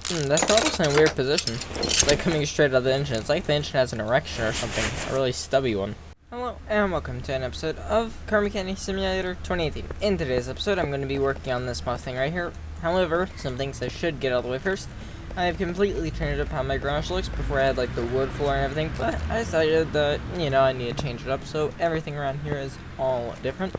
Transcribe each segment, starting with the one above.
That throttle's in a weird position. It's like coming straight out of the engine. It's like the engine has an erection or something. A really stubby one. Hello, and welcome to an episode of Car Mechanic Simulator 2018. In today's episode, I'm going to be working on this Mustang right here. However, some things I should get out of the way first. I have completely changed up how my garage looks. Before I had like the wood floor and everything, but I decided that, I need to change it up, so everything around here is all different.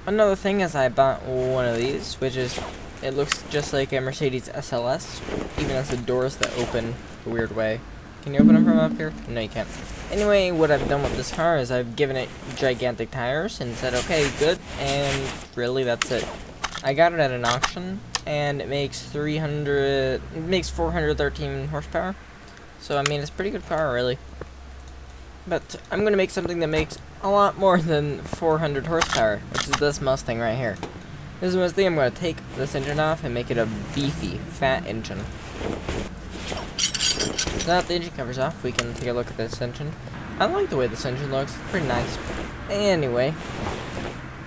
Another thing is I bought one of these, which is, it looks just like a Mercedes SLS, even as the doors that open a weird way. Can you open them from up here? No, you can't. Anyway, what I've done with this car is I've given it gigantic tires and said, okay, good, and really that's it. I got it at an auction, and it makes 413 horsepower. So, I mean, it's a pretty good car, really. But I'm going to make something that makes a lot more than 400 horsepower, which is this Mustang right here. This Mustang, I'm going to take this engine off and make it a beefy, fat engine. Now that the engine cover's off, we can take a look at this engine. I like the way this engine looks. It's pretty nice. Anyway,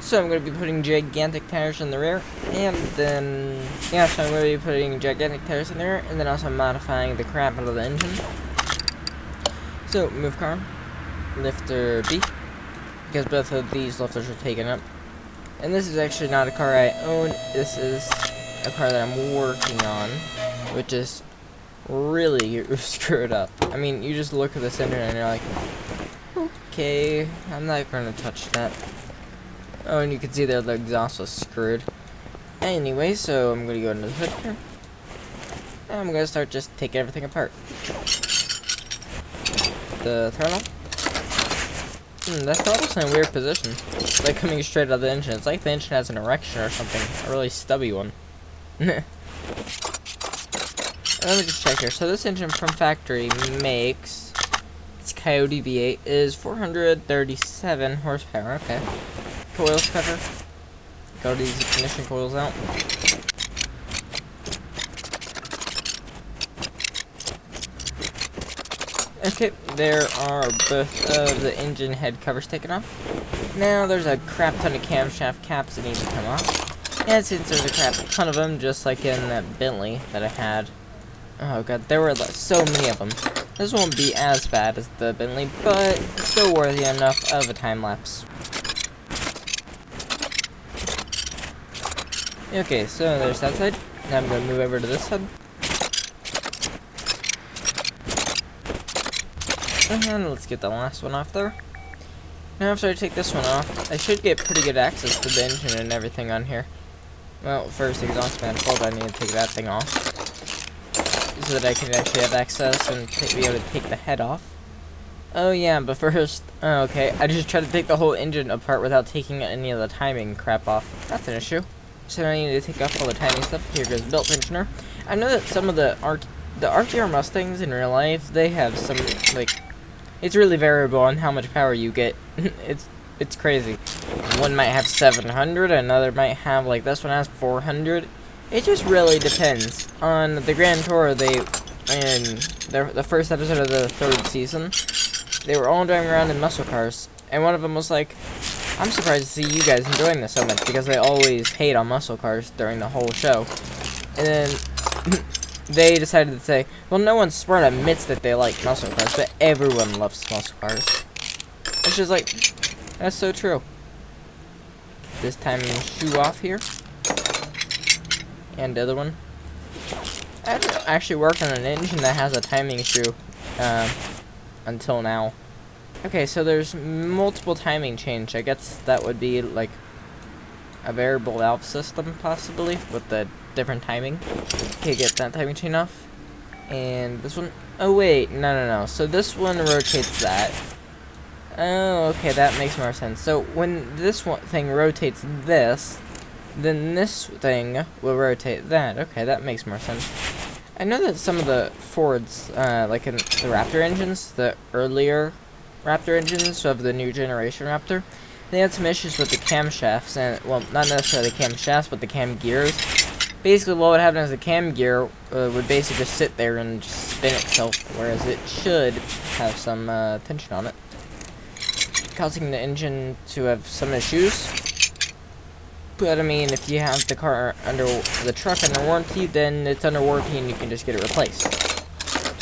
so I'm going to be putting gigantic tires in the rear, and then, so I'm going to be putting gigantic tires in the rear, and then also modifying the crap out of the engine. So, move car, lifter B, because both of these lifters are taken up. And this is actually not a car I own, this is a car that I'm working on, which is really screwed up. I mean, you just look at this engine and you're like, okay, I'm not going to touch that. Oh, and you can see there the exhaust was screwed. Anyway, so I'm going to go into the hood here. And I'm going to start just taking everything apart. The throttle. That throttle's in a weird position. It's like coming straight out of the engine. It's like the engine has an erection or something. A really stubby one. Let me just check here. So this engine from factory makes, its Coyote V8 is 437 horsepower. Okay. Coils cover. Got these ignition coils out. Okay, there are both of the engine head covers taken off. Now there's a crap ton of camshaft caps that need to come off. And since there's a crap ton of them, just like in that Bentley that I had. Oh god, there were so many of them. This won't be as bad as the Bentley, but still worthy enough of a time lapse. Okay, so there's that side. Now I'm going to move over to this side. And let's get the last one off there. Now after I take this one off, I should get pretty good access to the engine and everything on here. Well, first the exhaust manifold, I need to take that thing off, so that I can actually have access and be able to take the head off. Oh yeah, but first, okay, I just tried to take the whole engine apart without taking any of the timing crap off. That's an issue. So I need to take off all the timing stuff. Here goes the belt tensioner. I know that some of the RTR Mustangs in real life, they have some, like, it's really variable on how much power you get. It's crazy. One might have 700, another might have, like, this one has 400. It just really depends. On the Grand Tour, in the first episode of the 3rd season, they were all driving around in muscle cars, and one of them was like, I'm surprised to see you guys enjoying this so much, because they always hate on muscle cars during the whole show. And then they decided to say, well, no one smart admits that they like muscle cars, but everyone loves muscle cars. It's just like, that's so true. This time, shoe off here. And the other one. I haven't actually worked on an engine that has a timing shoe until now. Okay, so there's multiple timing change. I guess that would be like a variable valve system, possibly, with the different timing. Okay, get that timing chain off. And this one. Oh, wait. No. So this one rotates that. Oh, okay, that makes more sense. So when this thing rotates this, then this thing will rotate that. Okay, that makes more sense. I know that some of the Fords, like in the Raptor engines, the earlier Raptor engines of the new generation Raptor, they had some issues with the camshafts, and, well, not necessarily the camshafts, but the cam gears. Basically, what would happen is the cam gear would basically just sit there and just spin itself, whereas it should have some tension on it, causing the engine to have some issues. But I mean, if you have the truck under warranty, then it's under warranty and you can just get it replaced.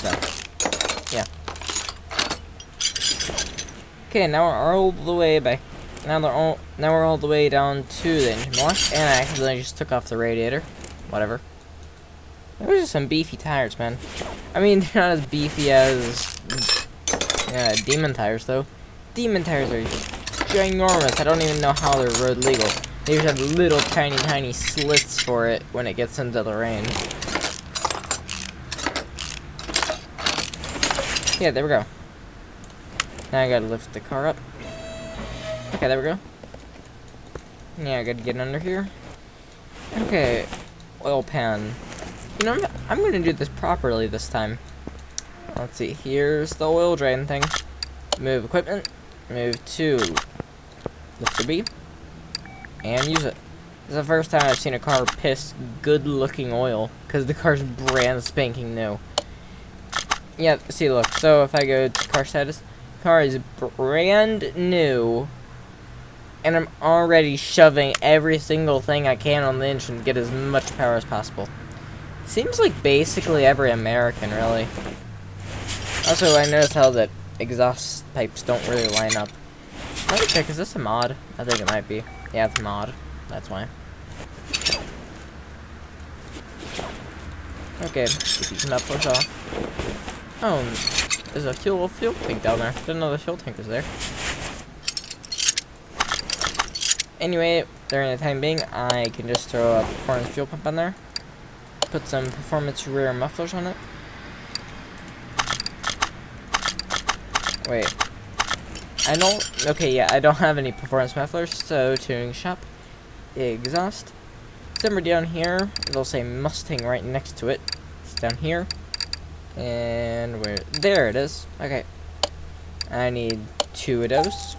So, yeah. Okay, now we're all the way back. Now we're all the way down to the engine block, and I accidentally just took off the radiator. Whatever. Those are some beefy tires, man. I mean, they're not as beefy as Demon tires, though. Demon tires are ginormous. I don't even know how they're road legal. They just have little tiny slits for it when it gets into the rain. Yeah, there we go. Now I gotta lift the car up. Okay, there we go. Yeah, I gotta get under here. Okay, oil pan. You know, I'm gonna do this properly this time. Let's see, here's the oil drain thing. Move equipment, move to lifter B, and use it. This is the first time I've seen a car piss good looking oil, because the car's brand spanking new. Yeah, see, look, so if I go to car status, car is brand new, and I'm already shoving every single thing I can on the engine to get as much power as possible. Seems like basically every American, really. Also, I noticed how the exhaust pipes don't really line up. Let me check, is this a mod? I think it might be. Yeah, it's a mod. That's why. Okay, keep these mufflers off. Oh, there's a fuel tank down there. Didn't know the fuel tank was there. Anyway, during the time being, I can just throw a performance fuel pump on there. Put some performance rear mufflers on it. Wait. I don't have any performance mufflers, so tuning shop. Exhaust. Somewhere down here, it'll say Mustang right next to it. It's down here. And where? There it is. Okay. I need 2 of those.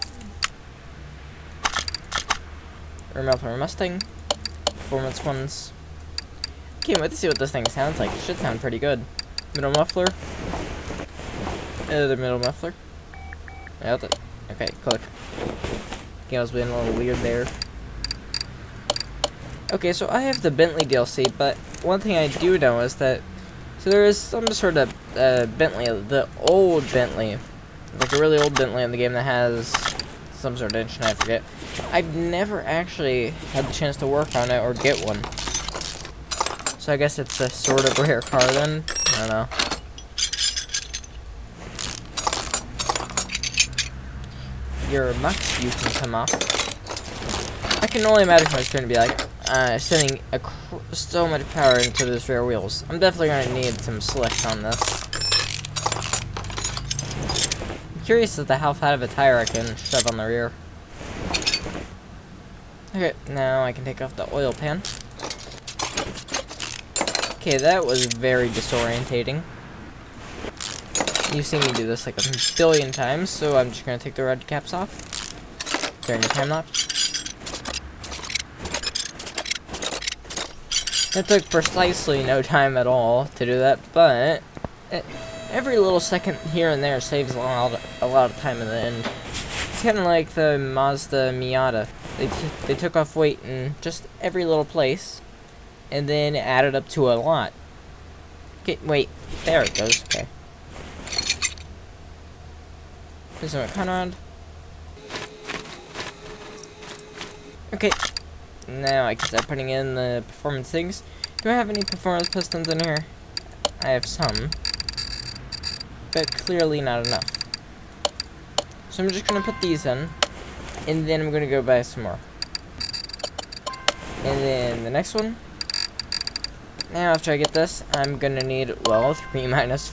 Rear muffler Mustang. Performance ones. Can't wait to see what this thing sounds like. It should sound pretty good. Middle muffler. Other middle muffler. Okay, click. Game was being a little weird there. Okay, so I have the Bentley DLC, but one thing I do know is that there is some sort of Bentley, the old Bentley, like a really old Bentley in the game that has some sort of engine, I forget. I've never actually had the chance to work on it or get one. So I guess it's a sort of rare car then. I don't know. Your mux, you can come off. I can only imagine what it's going to be like. Sending so much power into those rear wheels. I'm definitely going to need some slicks on this. I'm curious as to how fat of a tire I can shove on the rear. Okay, now I can take off the oil pan. Okay, that was very disorientating. You've seen me do this like a billion times, so I'm just going to take the red caps off during the time lapse. It took precisely no time at all to do that, but every little second here and there saves a lot of time in the end. It's kind of like the Mazda Miata. They took off weight in just every little place, and then added up to a lot. Okay, wait, there it goes. Okay. There's a Conrad. Okay. Now I can start putting in the performance things. Do I have any performance pistons in here? I have some, but clearly not enough. So I'm just gonna put these in, and then I'm gonna go buy some more. And then the next one. Now after I get this, I'm gonna need, well, 3 minus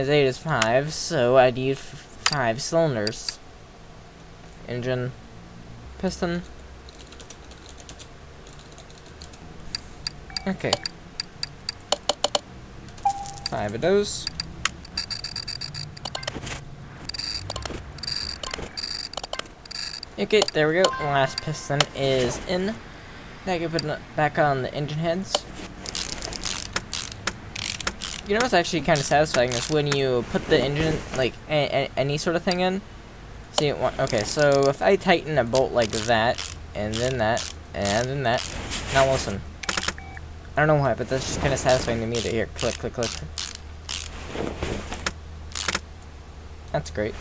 8 is 5, so I need 5 cylinders. Engine, piston. Okay. 5 of those. Okay, there we go. Last piston is in. Now I can put it back on the engine heads. You know what's actually kind of satisfying is when you put the engine, like, any sort of thing in, See, okay, so if I tighten a bolt like that, and then that, and then that, now listen. I don't know why, but that's just kind of satisfying to me to hear click, click, click. That's great.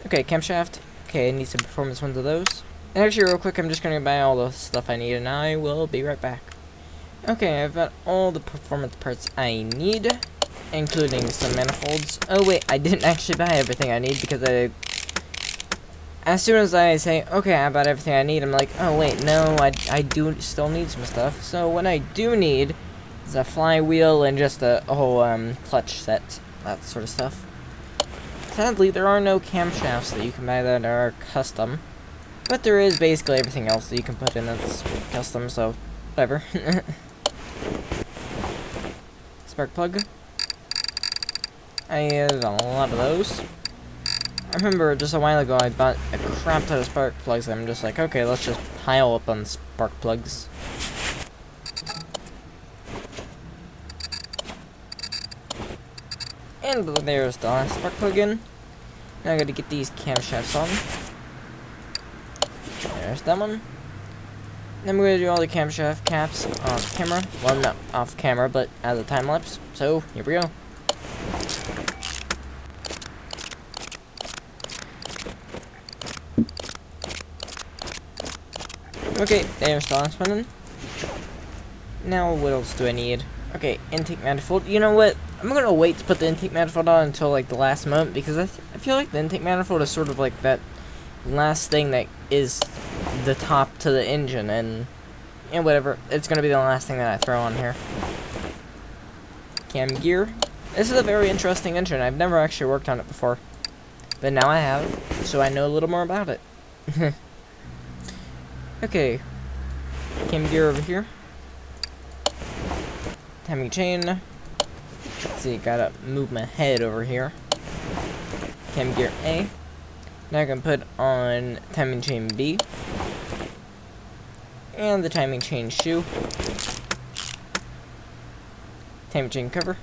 Okay, camshaft. Okay, I need some performance ones of those. And actually, real quick, I'm just gonna buy all the stuff I need, and I will be right back. Okay, I've got all the performance parts I need, including some manifolds. Oh wait, I didn't actually buy everything I need because as soon as I say, okay, I bought everything I need, I'm like, oh wait, no, I do still need some stuff. So what I do need is a flywheel and just a whole clutch set, that sort of stuff. Sadly, there are no camshafts that you can buy that are custom, but there is basically everything else that you can put in that's custom, so whatever. Spark plug. I had a lot of those. I remember just a while ago I bought a crap ton of spark plugs, and I'm just like, okay, let's just pile up on spark plugs. And there's the last spark plug in. Now I gotta get these camshafts on. There's that one. Then we're gonna do all the camshaft caps off camera. Well, not off camera, but as a time lapse. So, here we go. Okay, there's the last one. Now, what else do I need? Okay, intake manifold. You know what? I'm gonna wait to put the intake manifold on until, like, the last moment, because I feel like the intake manifold is sort of like that last thing that is the top to the engine, and whatever. It's gonna be the last thing that I throw on here. Cam gear. This is a very interesting engine. I've never actually worked on it before, but now I have, so I know a little more about it. Okay, cam gear over here. Timing chain. Let's see, gotta move my head over here. Cam gear A. Now I can put on timing chain B. And the timing chain shoe. Timing chain cover.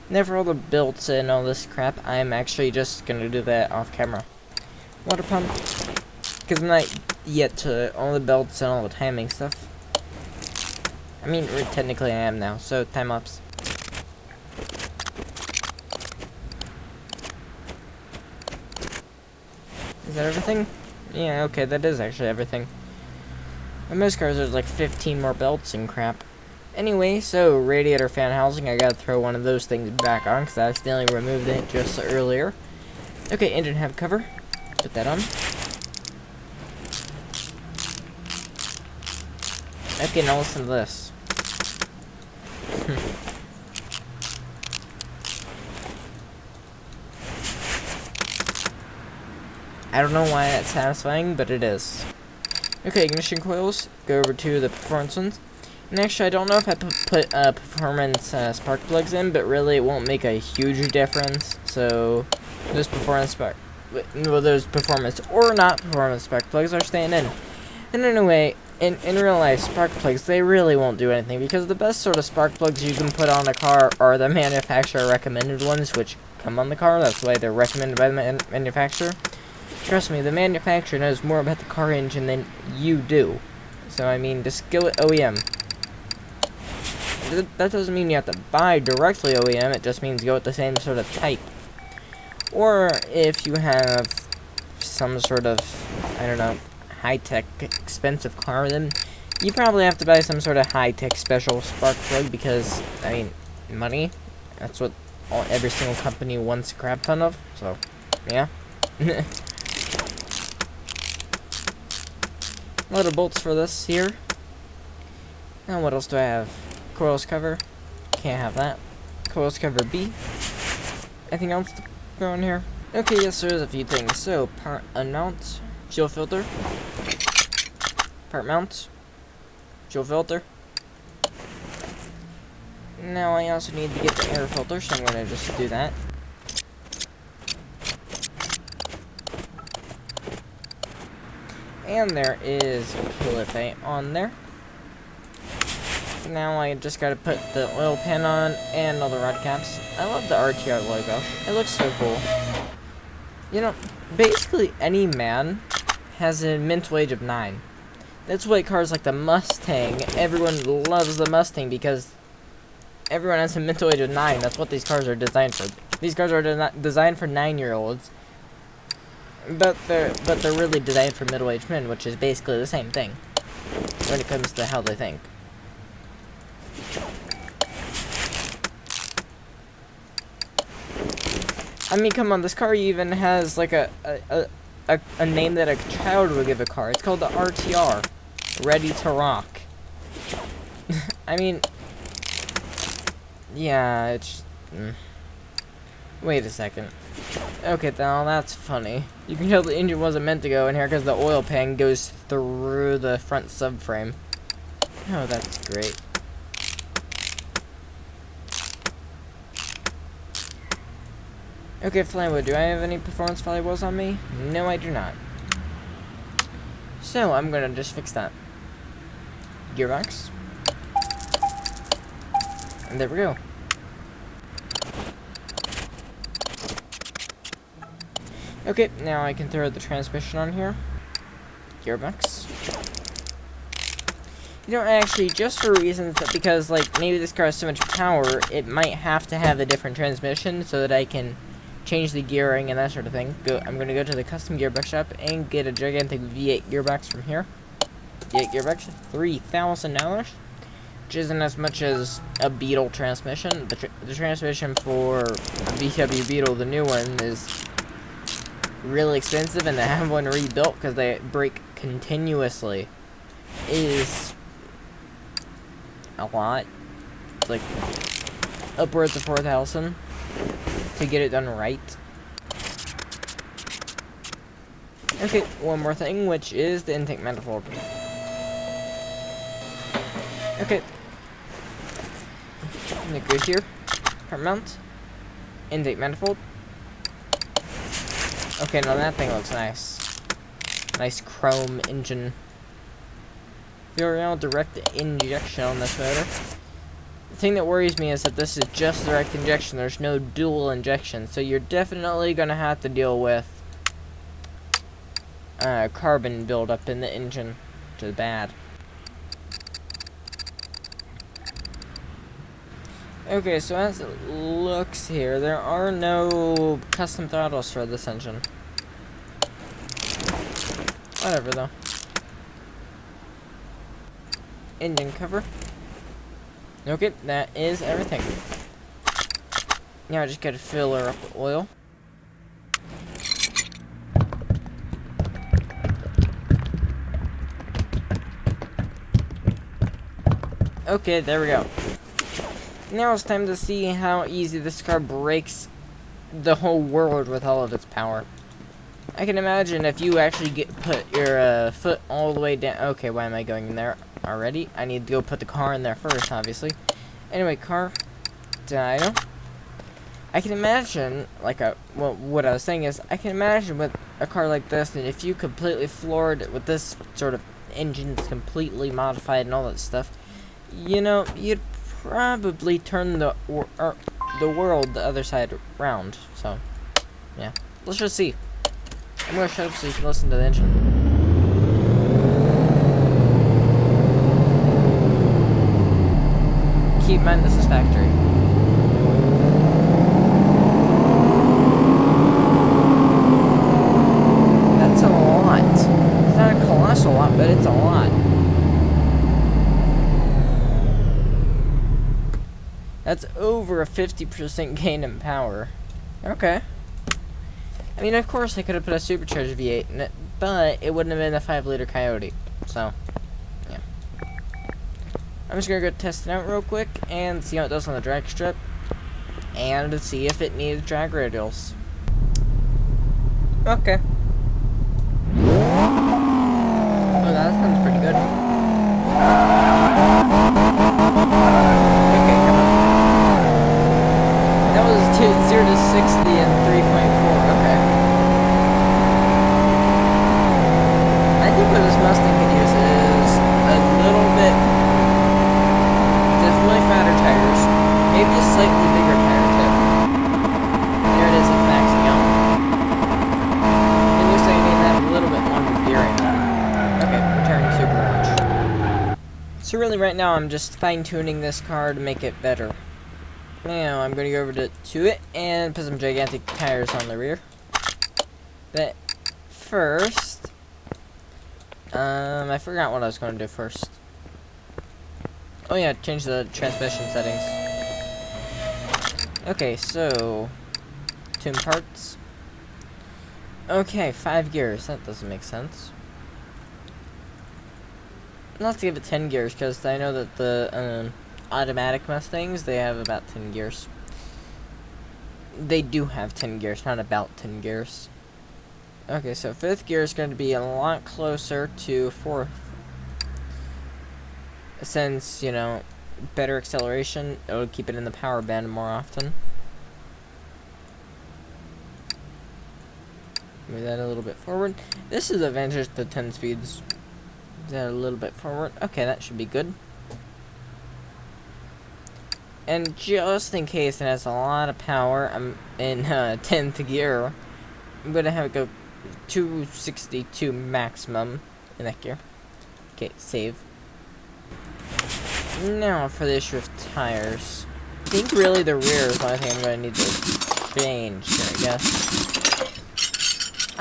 Now for all the belts and all this crap, I'm actually just gonna do that off camera. Water pump. Because I'm not yet to all the belts and all the timing stuff. I mean, technically I am now, so time lapse. Is that everything? Yeah, okay, that is actually everything. On most cars, there's like 15 more belts and crap. Anyway, so radiator fan housing, I gotta throw one of those things back on because I accidentally removed it just earlier. Okay, engine hub cover. Put that on. Okay, now listen to this. I don't know why that's satisfying, but it is. Okay, ignition coils. Go over to the performance ones. And actually, I don't know if I put performance spark plugs in, but really it won't make a huge difference. So those performance or not performance spark plugs are staying in. And anyway, in real life, spark plugs, they really won't do anything, because the best sort of spark plugs you can put on a car are the manufacturer recommended ones, which come on the car. That's why they're recommended by the manufacturer. Trust me, the manufacturer knows more about the car engine than you do. So I mean, just go with OEM. That doesn't mean you have to buy directly OEM, it just means go with the same sort of type. Or if you have some sort of, I don't know, high-tech, expensive car, then you probably have to buy some sort of high-tech special spark plug, because, I mean, money, that's what every single company wants a crap ton of, so, yeah. A lot of bolts for this here. Now what else do I have? Coils cover. Can't have that. Coils cover B. Anything else to go in here? Okay, yes, there's a few things. So, part unmount, fuel filter. Part mount, fuel filter. Now I also need to get the air filter, so I'm going to just do that. And there is a clip A on there. Now I just gotta put the oil pan on and all the rod caps. I love the RTR logo. It looks so cool. You know, basically any man has a mental age of 9. That's why cars like the Mustang, everyone loves the Mustang because everyone has a mental age of 9. That's what these cars are designed for. These cars are designed for 9-year-olds, but they're really designed for middle-aged men, which is basically the same thing when it comes to how they think. I mean, come on, this car even has like a name that a child would give a car. It's called the RTR, Ready to Rock. I mean, yeah, it's... Wait a second. Okay, now that's funny. You can tell the engine wasn't meant to go in here because the oil pan goes through the front subframe. Oh, that's great. Okay, Flywood, do I have any performance valuables on me? No, I do not. So, I'm gonna just fix that. Gearbox. And there we go. Okay, now I can throw the transmission on here. Gearbox. You know, actually, just for reasons that, because, like, maybe this car has so much power, it might have to have a different transmission so that I can change the gearing and that sort of thing. I'm going to go to the custom gearbox shop and get a gigantic V8 gearbox from here. V8 gearbox, $3,000, which isn't as much as a Beetle transmission. The transmission for a VW Beetle, the new one, is really expensive, and to have one rebuilt because they break continuously is a lot. It's like upwards of $4,000 to get it done right. Okay, one more thing, which is the intake manifold. Okay. I'm gonna go here. Front mount. Intake manifold. Okay, now that thing looks nice. Nice chrome engine. Real direct injection on this motor. The thing that worries me is that this is just direct injection. There's no dual injection, so you're definitely gonna have to deal with carbon buildup in the engine, which is bad. Okay, so as it looks here, there are no custom throttles for this engine. Whatever, though. Engine cover. Okay, that is everything. Now I just gotta fill her up with oil. Okay, there we go. Now it's time to see how easy this car breaks the whole world with all of its power. I can imagine if you actually put your foot all the way down. Okay, why am I going in there already? I need to go put the car in there first, obviously. Anyway, car, dyno. I can imagine, like well, what I was saying is, I can imagine with a car like this, and if you completely floored it with this sort of engines completely modified and all that stuff, you know, you'd probably turn the world the other side around. So, yeah. Let's just see. I'm gonna shut up so you can listen to the engine. Keep in mind this is factory. That's a lot. It's not a colossal lot, but it's a lot. That's over a 50% gain in power. Okay. I mean, of course I could have put a supercharged V8 in it, but it wouldn't have been a 5-liter Coyote. So, yeah. I'm just gonna go test it out real quick and see how it does on the drag strip, and see if it needs drag radials. Okay. Oh, that sounds pretty good. Okay, come on. That was 0 to 60 in 3.4. Okay. I think what this Mustang could use is a little bit, definitely fatter tires, maybe a slightly bigger tire tip. right now I'm just fine-tuning this car to make it better. Now I'm gonna go over to it and put some gigantic tires on the rear. But first, I forgot what I was gonna do first. Oh yeah, change the transmission settings. Okay, so tune parts. Okay, 5 gears. That doesn't make sense. Let's give it 10 gears, because I know that the automatic Mustangs, they have about 10 gears. They do have 10 gears, not about 10 gears. Okay, so 5th gear is going to be a lot closer to 4th. Since, you know, better acceleration, it'll keep it in the power band more often. Move that a little bit forward. This is advantage to 10 speeds. That a little bit forward. Okay, that should be good. And just in case it has a lot of power, I'm in 10th gear. I'm gonna have it go 262 maximum in that gear. Okay, save. Now for the issue of tires. I think really the rear is the only thing I'm gonna need to change here, I guess.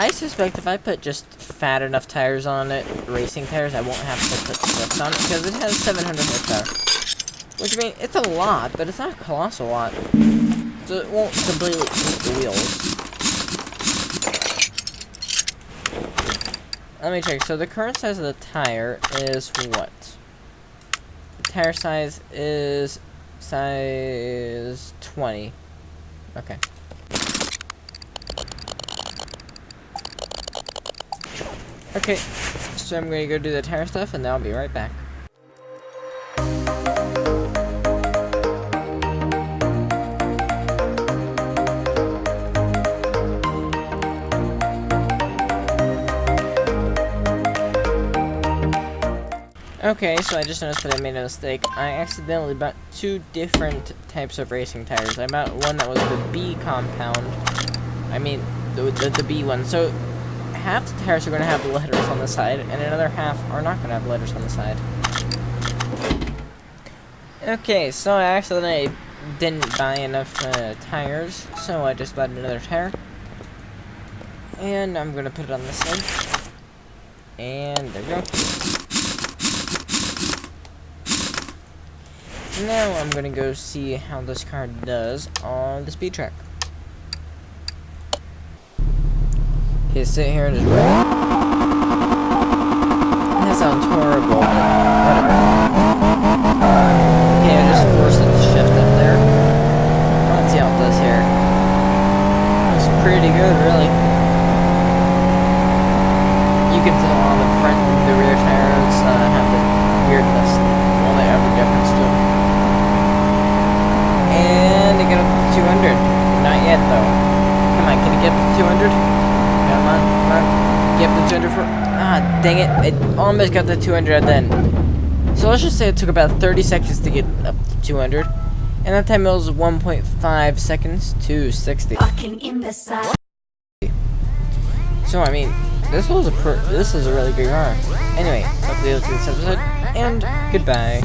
I suspect if I put just fat enough tires on it, racing tires, I won't have to put swift on it because it has 700 horsepower. Which I mean, it's a lot, but it's not a colossal lot. So it won't completely eat the wheels. Let me check. So the current size of the tire is what? The tire size is size 20. Okay. Okay, so I'm gonna go do the tire stuff, and then I'll be right back. Okay, so I just noticed that I made a mistake. I accidentally bought 2 different types of racing tires. I bought one that was the B compound. I mean, the B one. So half the tires are going to have letters on the side, and another half are not going to have letters on the side. Okay, so I accidentally didn't buy enough tires, so I just bought another tire. And I'm going to put it on this side. And there we go. Now I'm going to go see how this car does on the speed track. Okay, sit here and just wait. That sounds horrible, but whatever. Okay, I just forced it to shift up there. Let's see how it does here. It's pretty good, really. You can tell on the front and the rear tires have the weirdness. Well, they have a difference too. And it got up to 200. Not yet, though. Come on, can it get up to 200? Come on, come on. Get up to 200 for... Ah, dang it. It almost got to 200 then. So let's just say it took about 30 seconds to get up to 200. And that time it was 1.5 seconds to 60. Fucking imbecile. So, I mean, this is a really good car. Anyway, hope you liked this episode, and goodbye.